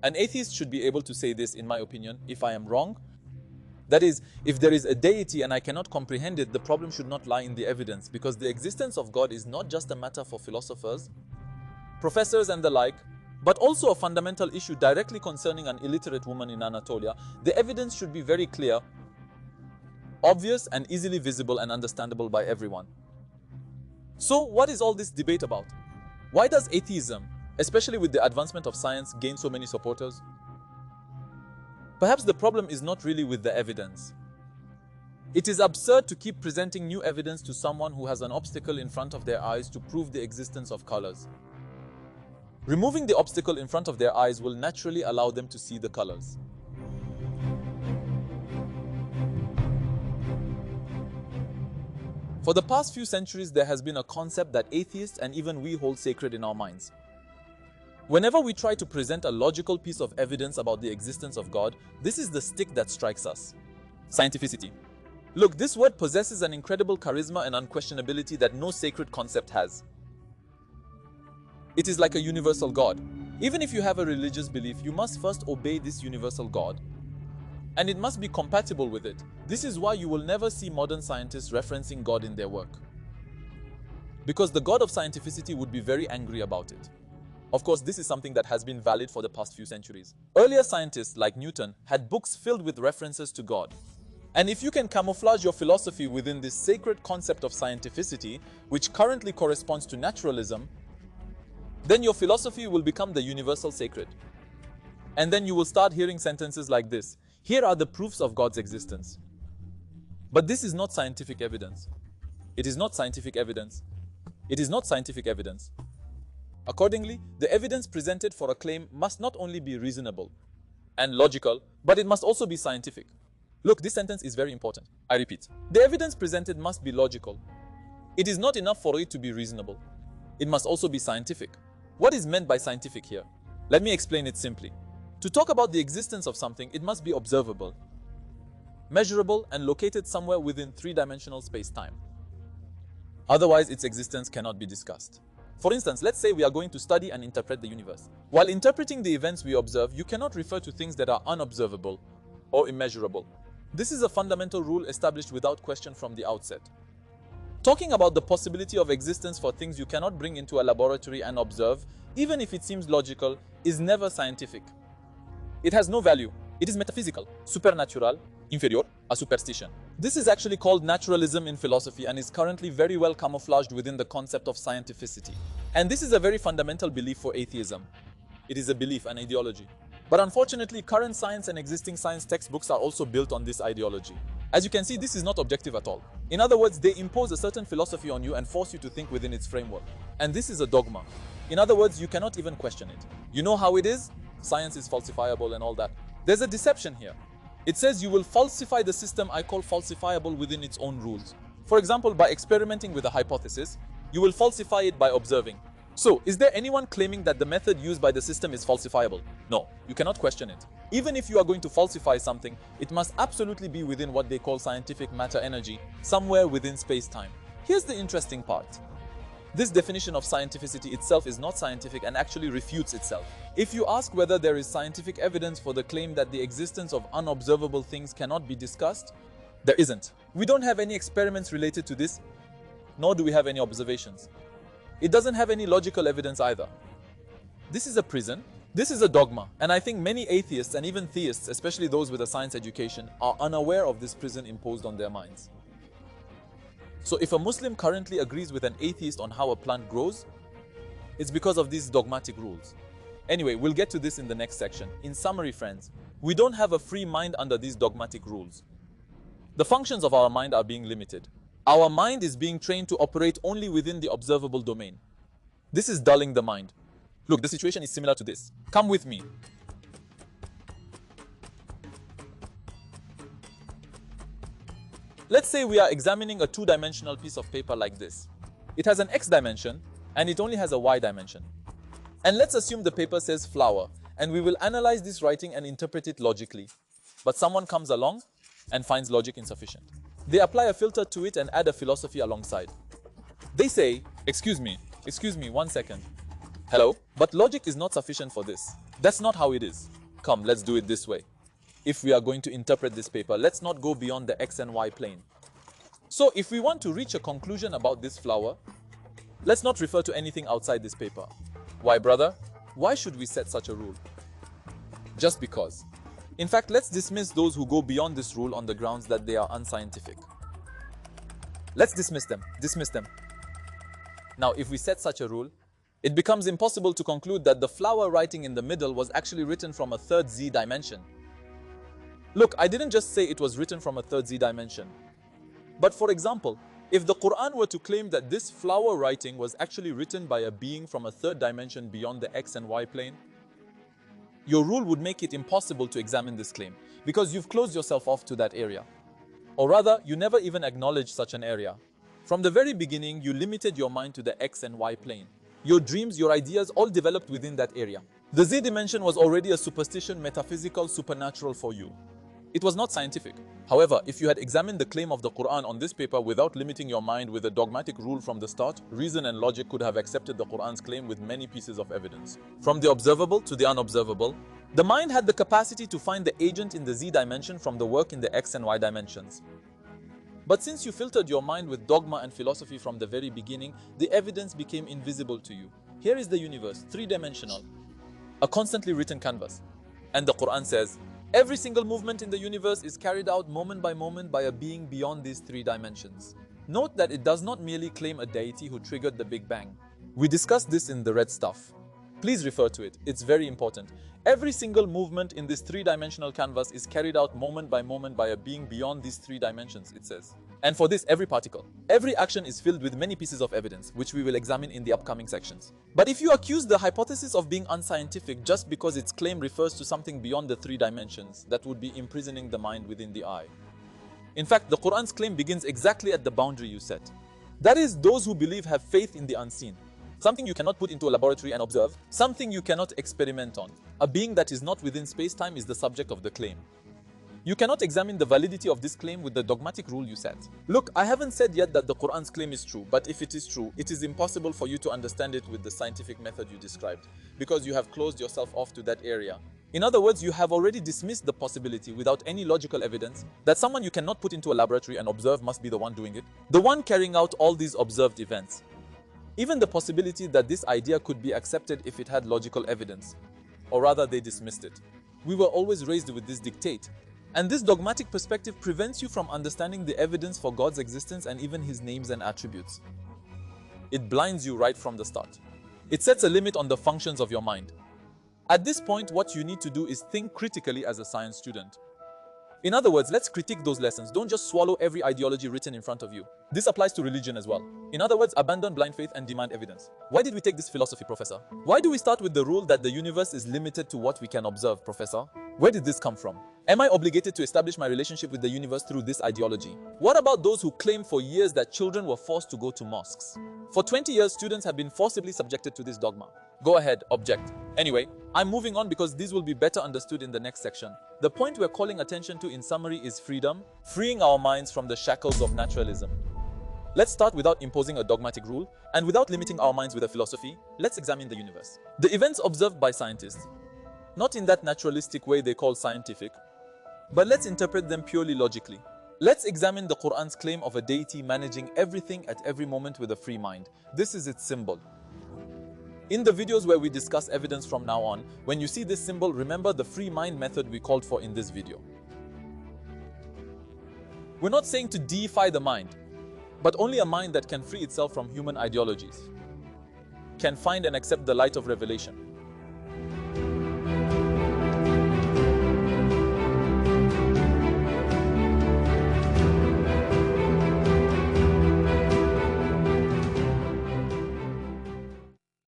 An atheist should be able to say this, in my opinion, if I am wrong. That is, if there is a deity and I cannot comprehend it, the problem should not lie in the evidence, because the existence of God is not just a matter for philosophers, professors and the like, but also a fundamental issue directly concerning an illiterate woman in Anatolia. The evidence should be very clear, obvious, and easily visible and understandable by everyone. So, what is all this debate about? Why does atheism, especially with the advancement of science, gain so many supporters? Perhaps the problem is not really with the evidence. It is absurd to keep presenting new evidence to someone who has an obstacle in front of their eyes to prove the existence of colors. Removing the obstacle in front of their eyes will naturally allow them to see the colors. For the past few centuries, there has been a concept that atheists and even we hold sacred in our minds. Whenever we try to present a logical piece of evidence about the existence of God, this is the stick that strikes us. Scientificity. Look, this word possesses an incredible charisma and unquestionability that no sacred concept has. It is like a universal God. Even if you have a religious belief, you must first obey this universal God, and it must be compatible with it. This is why you will never see modern scientists referencing God in their work, because the God of scientificity would be very angry about it. Of course, this is something that has been valid for the past few centuries. Earlier scientists like Newton had books filled with references to God. And if you can camouflage your philosophy within this sacred concept of scientificity, which currently corresponds to naturalism, then your philosophy will become the universal sacred. And then you will start hearing sentences like this: here are the proofs of God's existence. But this is not scientific evidence. It is not scientific evidence. It is not scientific evidence. Accordingly, the evidence presented for a claim must not only be reasonable and logical, but it must also be scientific. Look, this sentence is very important. I repeat, the evidence presented must be logical. It is not enough for it to be reasonable. It must also be scientific. What is meant by scientific here? Let me explain it simply. To talk about the existence of something, it must be observable, measurable, and located somewhere within three-dimensional space-time. Otherwise, its existence cannot be discussed. For instance, let's say we are going to study and interpret the universe. While interpreting the events we observe, you cannot refer to things that are unobservable or immeasurable. This is a fundamental rule established without question from the outset. Talking about the possibility of existence for things you cannot bring into a laboratory and observe, even if it seems logical, is never scientific. It has no value. It is metaphysical, supernatural, inferior, a superstition. This is actually called naturalism in philosophy and is currently very well camouflaged within the concept of scientificity. And this is a very fundamental belief for atheism. It is a belief, an ideology. But unfortunately, current science and existing science textbooks are also built on this ideology. As you can see, this is not objective at all. In other words, they impose a certain philosophy on you and force you to think within its framework. And this is a dogma. In other words, you cannot even question it. You know how it is? Science is falsifiable and all that. There's a deception here. It says you will falsify the system I call falsifiable within its own rules. For example, by experimenting with a hypothesis, you will falsify it by observing. So, is there anyone claiming that the method used by the system is falsifiable? No, you cannot question it. Even if you are going to falsify something, it must absolutely be within what they call scientific matter-energy, somewhere within space-time. Here's the interesting part. This definition of scientificity itself is not scientific and actually refutes itself. If you ask whether there is scientific evidence for the claim that the existence of unobservable things cannot be discussed, there isn't. We don't have any experiments related to this, nor do we have any observations. It doesn't have any logical evidence either. This is a prison. This is a dogma. And I think many atheists and even theists, especially those with a science education, are unaware of this prison imposed on their minds. So if a Muslim currently agrees with an atheist on how a plant grows, it's because of these dogmatic rules. Anyway, we'll get to this in the next section. In summary, friends, we don't have a free mind under these dogmatic rules. The functions of our mind are being limited. Our mind is being trained to operate only within the observable domain. This is dulling the mind. Look, the situation is similar to this. Come with me. Let's say we are examining a two-dimensional piece of paper like this. It has an x dimension and it only has a y dimension. And let's assume the paper says flower, and we will analyze this writing and interpret it logically. But someone comes along and finds logic insufficient. They apply a filter to it and add a philosophy alongside. They say, excuse me, 1 second. Hello? But logic is not sufficient for this. That's not how it is. Come, let's do it this way. If we are going to interpret this paper, let's not go beyond the X and Y plane. So if we want to reach a conclusion about this flower, let's not refer to anything outside this paper. Why, brother? Why should we set such a rule? Just because. In fact, let's dismiss those who go beyond this rule on the grounds that they are unscientific. Let's dismiss them. Dismiss them. Now, if we set such a rule, it becomes impossible to conclude that the flower writing in the middle was actually written from a third Z dimension. Look, I didn't just say it was written from a third Z dimension. But for example, if the Quran were to claim that this flower writing was actually written by a being from a third dimension beyond the X and Y plane, your rule would make it impossible to examine this claim because you've closed yourself off to that area. Or rather, you never even acknowledged such an area. From the very beginning, you limited your mind to the X and Y plane. Your dreams, your ideas all developed within that area. The Z dimension was already a superstition, metaphysical, supernatural for you. It was not scientific. However, if you had examined the claim of the Quran on this paper without limiting your mind with a dogmatic rule from the start, reason and logic could have accepted the Quran's claim with many pieces of evidence. From the observable to the unobservable, the mind had the capacity to find the agent in the Z dimension from the work in the X and Y dimensions. But since you filtered your mind with dogma and philosophy from the very beginning, the evidence became invisible to you. Here is the universe, three-dimensional, a constantly written canvas. And the Quran says, every single movement in the universe is carried out moment by a being beyond these three dimensions. Note that it does not merely claim a deity who triggered the Big Bang. We discussed this in the red stuff. Please refer to it, it's very important. Every single movement in this three-dimensional canvas is carried out moment by a being beyond these three dimensions, it says. And for this, every particle, every action is filled with many pieces of evidence, which we will examine in the upcoming sections. But if you accuse the hypothesis of being unscientific just because its claim refers to something beyond the three dimensions, that would be imprisoning the mind within the eye. In fact, the Quran's claim begins exactly at the boundary you set. That is, those who believe have faith in the unseen. Something you cannot put into a laboratory and observe, something you cannot experiment on. A being that is not within space-time is the subject of the claim. You cannot examine the validity of this claim with the dogmatic rule you set. Look, I haven't said yet that the Quran's claim is true, but if it is true, it is impossible for you to understand it with the scientific method you described, because you have closed yourself off to that area. In other words, you have already dismissed the possibility without any logical evidence that someone you cannot put into a laboratory and observe must be the one doing it, the one carrying out all these observed events. Even the possibility that this idea could be accepted if it had logical evidence, or rather they dismissed it. We were always raised with this dictate, and this dogmatic perspective prevents you from understanding the evidence for God's existence and even His names and attributes. It blinds you right from the start. It sets a limit on the functions of your mind. At this point, what you need to do is think critically as a science student. In other words, let's critique those lessons. Don't just swallow every ideology written in front of you. This applies to religion as well. In other words, abandon blind faith and demand evidence. Why did we take this philosophy, Professor? Why do we start with the rule that the universe is limited to what we can observe, Professor? Where did this come from? Am I obligated to establish my relationship with the universe through this ideology? What about those who claim for years that children were forced to go to mosques? For 20 years, students have been forcibly subjected to this dogma. Go ahead, object. Anyway, I'm moving on because these will be better understood in the next section. The point we're calling attention to in summary is freedom, freeing our minds from the shackles of naturalism. Let's start without imposing a dogmatic rule, and without limiting our minds with a philosophy, let's examine the universe. The events observed by scientists, not in that naturalistic way they call scientific, but let's interpret them purely logically. Let's examine the Quran's claim of a deity managing everything at every moment with a free mind. This is its symbol. In the videos where we discuss evidence from now on, when you see this symbol, remember the free mind method we called for in this video. We're not saying to deify the mind, but only a mind that can free itself from human ideologies, can find and accept the light of revelation.